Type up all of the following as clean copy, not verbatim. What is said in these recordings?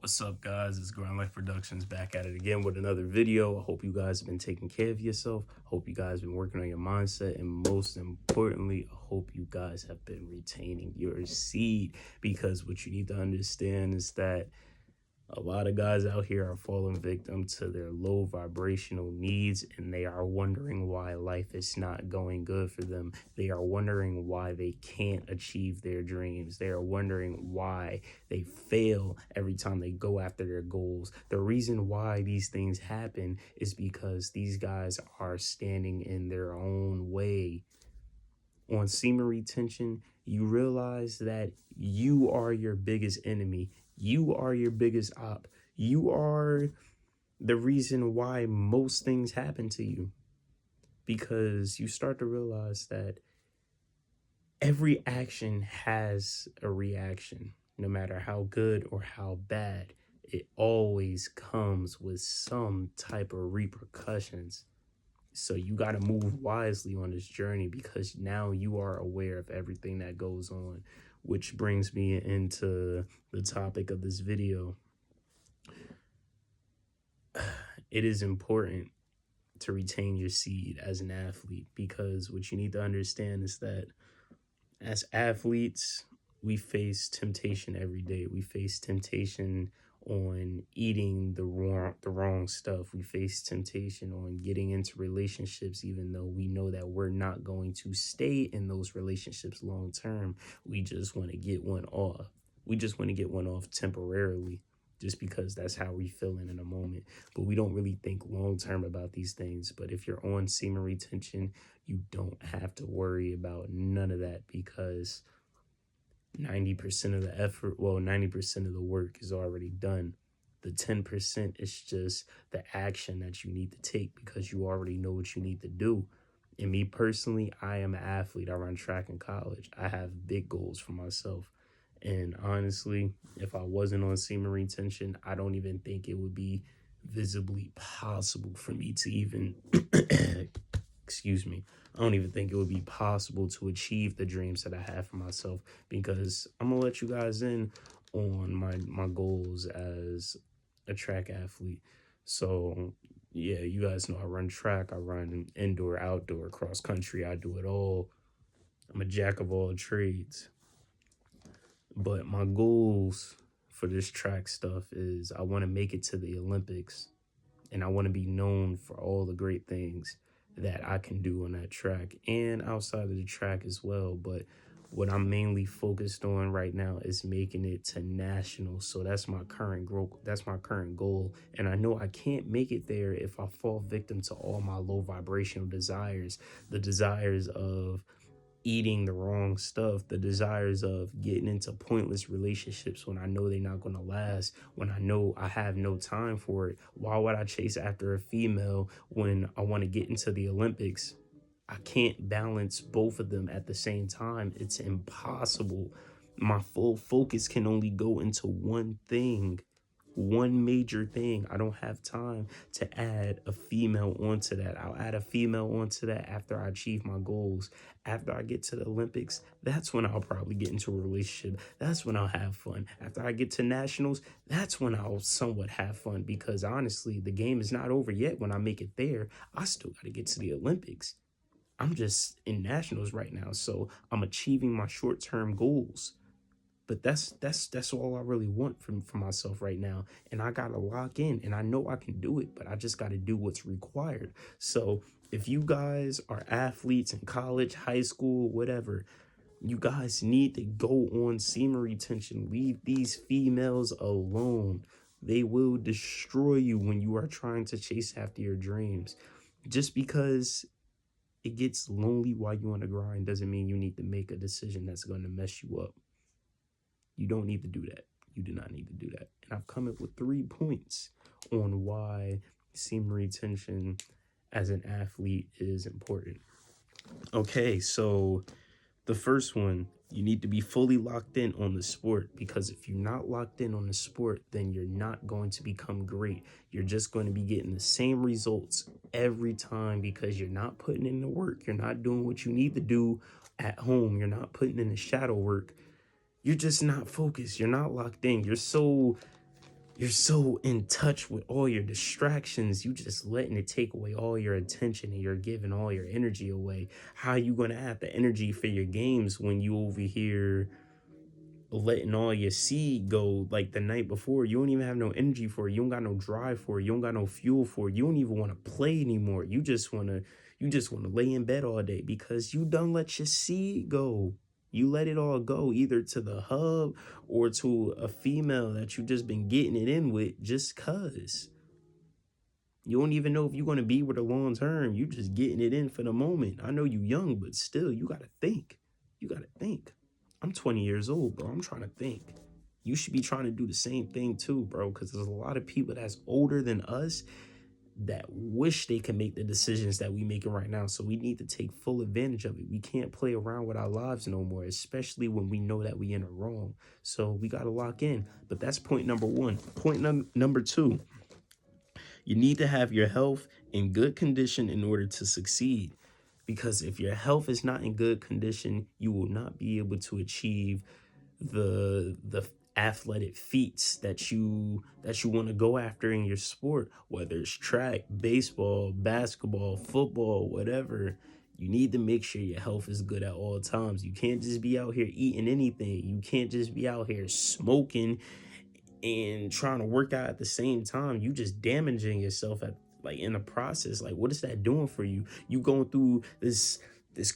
What's up, guys? It's Grind Life Productions back at it again with another video. I hope you guys have been taking care of yourself. Hope you guys have been working on your mindset. And most importantly, I hope you guys have been retaining your seed, because what you need to understand is that a lot of guys out here are falling victim to their low vibrational needs, and they are wondering why life is not going good for them. They are wondering why they can't achieve their dreams. They are wondering why they fail every time they go after their goals. The reason why these things happen is because these guys are standing in their own way. On semen retention, you realize that you are your biggest enemy. You are your biggest op. You are the reason why most things happen to you, because you start to realize that every action has a reaction. No matter how good or how bad, it always comes with some type of repercussions. So you got to move wisely on this journey, because now you are aware of everything that goes on, which brings me into the topic of this video. It is important to retain your seed as an athlete, because what you need to understand is that as athletes, we face temptation every day. We face temptation on eating the wrong stuff. We face temptation on getting into relationships, even though we know that we're not going to stay in those relationships long term. We just want to get one off. We just want to get one off temporarily, just because that's how we feeling in a moment. But we don't really think long term about these things. But if you're on semen retention, you don't have to worry about none of that, because 90% of the effort, 90% of the work is already done. The 10% is just the action that you need to take, because you already know what you need to do. And me personally, I am an athlete. I run track in college. I have big goals for myself. And honestly, if I wasn't on semen retention, I don't even think it would be visibly possible for me to even excuse me, I don't even think it would be possible to achieve the dreams that I have for myself, because I'm gonna let you guys in on my goals as a track athlete. So yeah, you guys know I run track. I run indoor, outdoor, cross country. I do it all. I'm a jack of all trades. But my goals for this track stuff is I want to make it to the Olympics, and I want to be known for all the great things that I can do on that track and outside of the track as well. But what I'm mainly focused on right now is making it to nationals. So that's my current goal. That's my current goal. And I know I can't make it there if I fall victim to all my low vibrational desires, the desires of eating the wrong stuff, the desires of getting into pointless relationships when I know they're not going to last, when I know I have no time for it. Why would I chase after a female when I want to get into the Olympics? I can't balance both of them at the same time. It's impossible. My full focus can only go into one thing, one major thing. I don't have time to add a female onto that. I'll add a female onto that after I achieve my goals. After I get to the Olympics, that's when I'll probably get into a relationship. That's when I'll have fun. After I get to nationals, that's when I'll somewhat have fun, because honestly, the game is not over yet. When I make it there, I still got to get to the Olympics. I'm just in nationals right now, so I'm achieving my short-term goals. But that's all I really want for myself right now. And I gotta lock in, and I know I can do it, but I just gotta do what's required. So if you guys are athletes in college, high school, whatever, you guys need to go on semen retention. Leave these females alone. They will destroy you when you are trying to chase after your dreams. Just because it gets lonely while you're on the grind doesn't mean you need to make a decision that's going to mess you up. You don't need to do that. You do not need to do that. And I've come up with 3 points on why semen retention as an athlete is important. Okay, so the first one, you need to be fully locked in on the sport, because if you're not locked in on the sport, then you're not going to become great. You're just going to be getting the same results every time, because you're not putting in the work. You're not doing what you need to do at home. You're not putting in the shadow work. You're just not focused. You're not locked in. You're so You're so in touch with all your distractions. You just letting it take away all your attention and you're giving all your energy away. How you gonna have the energy for your games when you over here letting all your seed go like the night before? You don't even have no energy for it. You don't got no drive for it. You don't got no fuel for it. You don't even want to play anymore. You just want to lay in bed all day because you done let your seed go. You let it all go either to the hub or to a female that you just been getting it in with just cuz. You don't even know if you're going to be with her long term. You just getting it in for the moment. I know you young, but still, you got to think. You got to think. I'm 20 years old, bro. I'm trying to think. You should be trying to do the same thing too, bro, because there's a lot of people that's older than us that wish they could make the decisions that we making right now. So we need to take full advantage of it. We can't play around with our lives no more, especially when we know that we in the wrong. So we got to lock in. But that's point number one. Point number two, you need to have your health in good condition in order to succeed. Because if your health is not in good condition, you will not be able to achieve the athletic feats that you want to go after in your sport, whether it's track, baseball, basketball, football, whatever. You need to make sure your health is good at all times. You can't just be out here eating anything. You can't just be out here smoking and trying to work out at the same time. You just damaging yourself at like in the process. Like, what is that doing for you? You going through this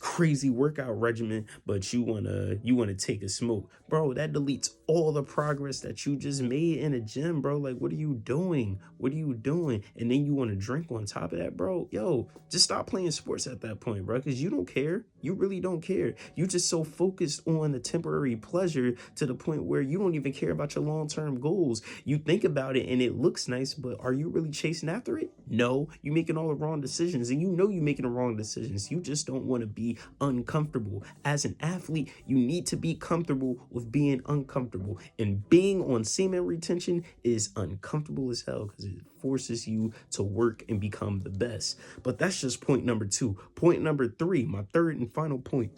crazy workout regimen, but you wanna take a smoke, bro. That deletes all the progress that you just made in a gym, bro. Like, what are you doing? What are you doing? And then you want to drink on top of that, bro. Yo, just stop playing sports at that point, bro, because you don't care. You really don't care. You just so focused on the temporary pleasure to the point where you don't even care about your long-term goals. You think about it and it looks nice, but are you really chasing after it? No, you're making all the wrong decisions, and you know you're making the wrong decisions. You just don't want to be uncomfortable. As an athlete, you need to be comfortable with being uncomfortable, and being on semen retention is uncomfortable as hell because it forces you to work and become the best. But that's just point number two. Point number three, my third and final point: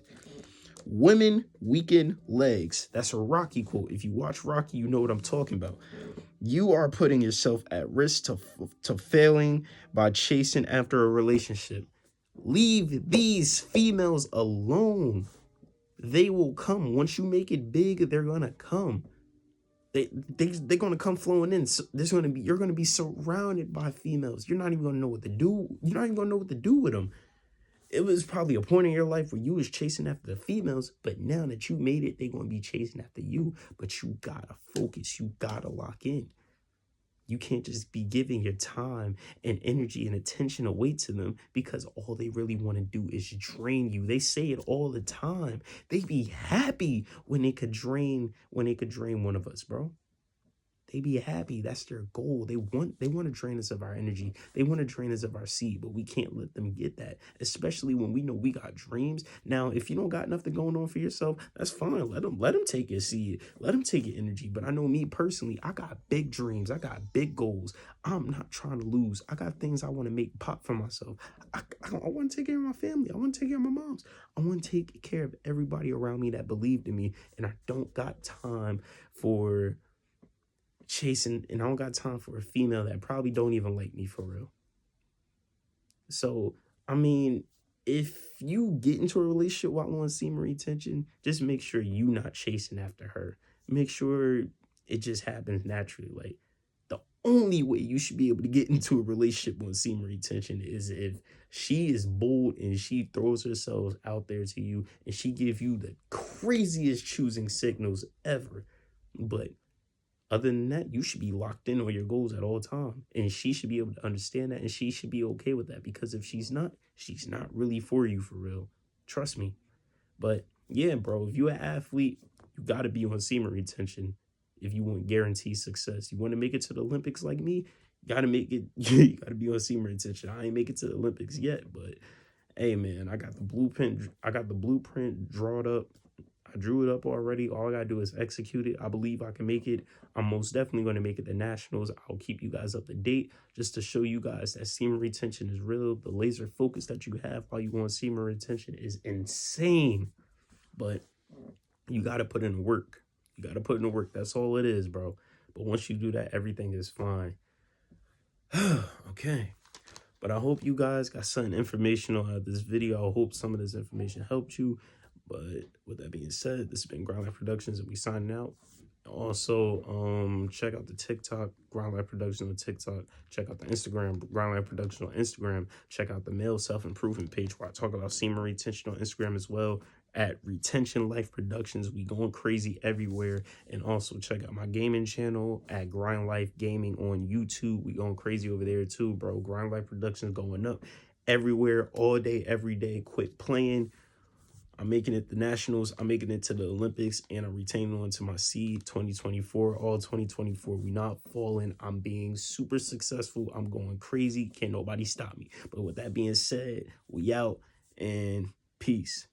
women weaken legs. That's a Rocky quote. If you watch Rocky, you know what I'm talking about. You are putting yourself at risk to failing by chasing after a relationship. Leave these females alone. They will come. Once you make it big, they're gonna come. They're gonna come flowing in. So you're gonna be surrounded by females. You're not even gonna know what to do. You're not even gonna know what to do with them. It was probably a point in your life where you was chasing after the females, but now that you made it, they're gonna be chasing after you. But you gotta focus. You gotta lock in. You can't just be giving your time and energy and attention away to them because all they really want to do is drain you. They say it all the time. They be happy when they could drain one of us, bro. They be happy. That's their goal. They want to drain us of our energy. They want to drain us of our seed, but we can't let them get that, especially when we know we got dreams. Now, if you don't got nothing going on for yourself, that's fine. Let them take your seed. Let them take your energy. But I know me personally, I got big dreams. I got big goals. I'm not trying to lose. I got things I want to make pop for myself. I want to take care of my family. I want to take care of my moms. I want to take care of everybody around me that believed in me, and I don't got time for chasing, and I don't got time for a female that probably don't even like me for real. So, I mean, if you get into a relationship while on semen retention, just make sure you not chasing after her. Make sure it just happens naturally. Like, the only way you should be able to get into a relationship on semen retention is if she is bold and she throws herself out there to you and she gives you the craziest choosing signals ever. But other than that, you should be locked in on your goals at all time. And she should be able to understand that, and she should be okay with that, because if she's not really for you for real. Trust me. But yeah, bro, if you're an athlete, you got to be on semen retention if you want guaranteed success. You want to make it to the Olympics like me, you got to make it. You got to be on semen retention. I ain't make it to the Olympics yet, but hey, man, I got the blueprint. I got the blueprint drawn up. I drew it up already. All I gotta do is execute it. I believe I can make it. I'm most definitely going to make it to nationals. I'll keep you guys up to date just to show you guys that semen retention is real. The laser focus that you have while you go on semen retention is insane. But you got to put in the work. You got to put in the work. That's all it is, bro. But once you do that, everything is fine. Okay. But I hope you guys got something informational out of this video. I hope some of this information helped you. But with that being said, this has been Grind Life Productions, and we signing out. Also, check out the TikTok, Grind Life Productions on TikTok. Check out the Instagram, Grind Life Productions on Instagram. Check out the male self-improvement page where I talk about semen retention on Instagram as well, at Retention Life Productions. We going crazy everywhere. And also check out my gaming channel at Grind Life Gaming on YouTube. We going crazy over there too, bro. Grind Life Productions going up everywhere, all day, every day. Quit playing. I'm making it the Nationals. I'm making it to the Olympics, and I'm retaining on to my seed 2024. All 2024, we not falling. I'm being super successful. I'm going crazy. Can't nobody stop me. But with that being said, we out, and peace.